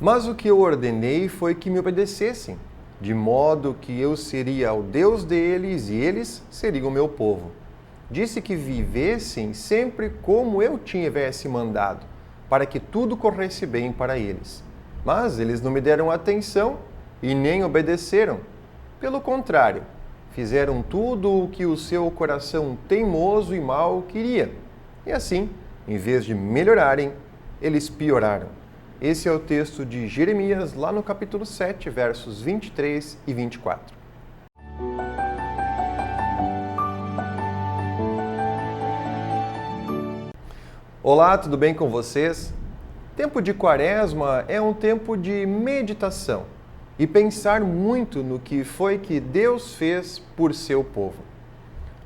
Mas o que eu ordenei foi que me obedecessem, de modo que eu seria o Deus deles e eles seriam o meu povo. Disse que vivessem sempre como eu tivesse mandado, para que tudo corresse bem para eles. Mas eles não me deram atenção e nem obedeceram. Pelo contrário, fizeram tudo o que o seu coração teimoso e mau queria. E assim, em vez de melhorarem, eles pioraram. Esse é o texto de Jeremias, lá no capítulo 7, versos 23 e 24. Olá, tudo bem com vocês? Tempo de Quaresma é um tempo de meditação e pensar muito no que foi que Deus fez por seu povo.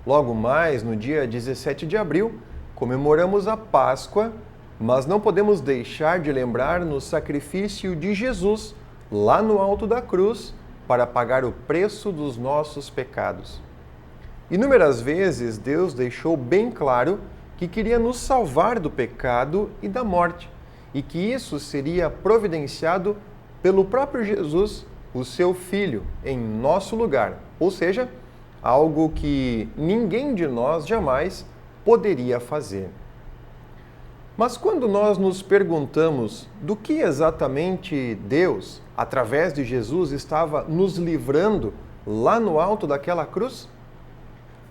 Logo mais, no dia 17 de abril, comemoramos a Páscoa, mas não podemos deixar de lembrar no sacrifício de Jesus lá no alto da cruz para pagar o preço dos nossos pecados. Inúmeras vezes Deus deixou bem claro que queria nos salvar do pecado e da morte, e que isso seria providenciado pelo próprio Jesus, o seu Filho, em nosso lugar, ou seja, algo que ninguém de nós jamais poderia fazer. Mas quando nós nos perguntamos do que exatamente Deus, através de Jesus, estava nos livrando lá no alto daquela cruz,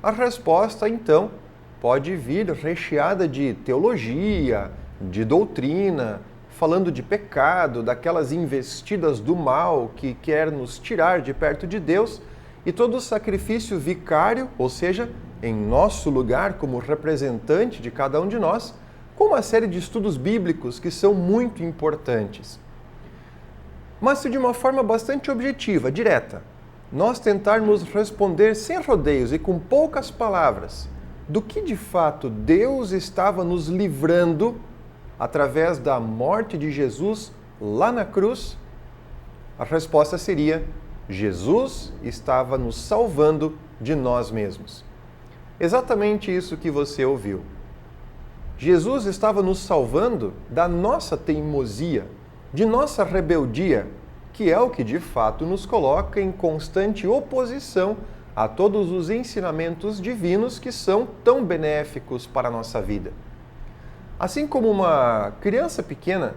a resposta, então, pode vir recheada de teologia, de doutrina, falando de pecado, daquelas investidas do mal que quer nos tirar de perto de Deus, e todo o sacrifício vicário, ou seja, em nosso lugar como representante de cada um de nós, com uma série de estudos bíblicos que são muito importantes. Mas se de uma forma bastante objetiva, direta, nós tentarmos responder sem rodeios e com poucas palavras do que de fato Deus estava nos livrando através da morte de Jesus lá na cruz, a resposta seria: Jesus estava nos salvando de nós mesmos. Exatamente isso que você ouviu. Jesus estava nos salvando da nossa teimosia, de nossa rebeldia, que é o que de fato nos coloca em constante oposição a todos os ensinamentos divinos que são tão benéficos para a nossa vida. Assim como uma criança pequena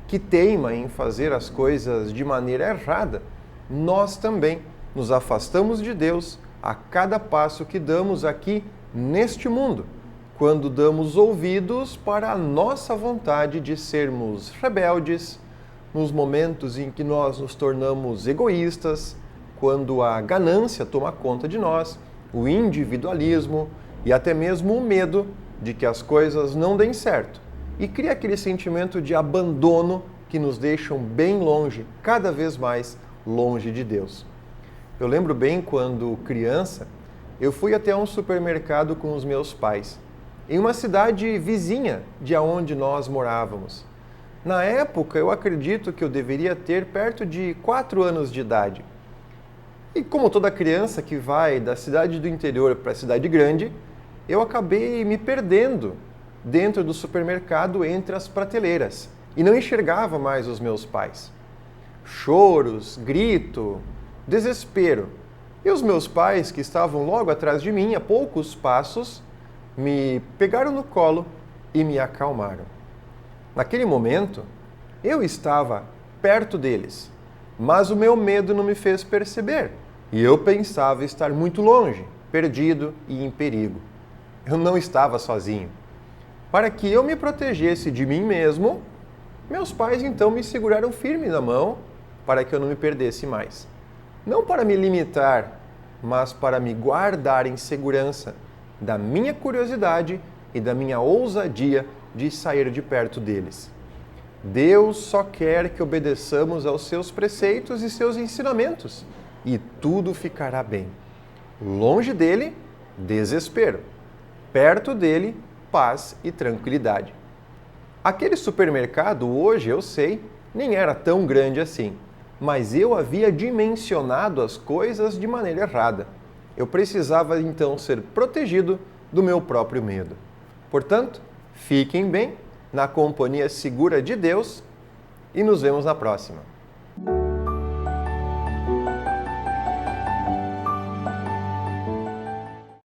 que teima em fazer as coisas de maneira errada, nós também nos afastamos de Deus a cada passo que damos aqui neste mundo, quando damos ouvidos para a nossa vontade de sermos rebeldes, nos momentos em que nós nos tornamos egoístas, quando a ganância toma conta de nós, o individualismo e até mesmo o medo de que as coisas não deem certo, e cria aquele sentimento de abandono que nos deixam bem longe, cada vez mais longe de Deus. Eu lembro bem quando criança, eu fui até um supermercado com os meus pais, em uma cidade vizinha de onde nós morávamos. Na época, eu acredito que eu deveria ter perto de 4 anos de idade. E como toda criança que vai da cidade do interior para a cidade grande, eu acabei me perdendo dentro do supermercado entre as prateleiras e não enxergava mais os meus pais. Choros, grito, desespero. E os meus pais, que estavam logo atrás de mim, a poucos passos, me pegaram no colo e me acalmaram. Naquele momento, eu estava perto deles, mas o meu medo não me fez perceber. E eu pensava estar muito longe, perdido e em perigo. Eu não estava sozinho. Para que eu me protegesse de mim mesmo, meus pais então me seguraram firme na mão para que eu não me perdesse mais. Não para me limitar, mas para me guardar em segurança da minha curiosidade e da minha ousadia de sair de perto deles. Deus só quer que obedeçamos aos seus preceitos e seus ensinamentos, e tudo ficará bem. Longe dele, desespero. Perto dele, paz e tranquilidade. Aquele supermercado hoje, eu sei, nem era tão grande assim, mas eu havia dimensionado as coisas de maneira errada. Eu precisava então ser protegido do meu próprio medo. Portanto, fiquem bem, na companhia segura de Deus e nos vemos na próxima.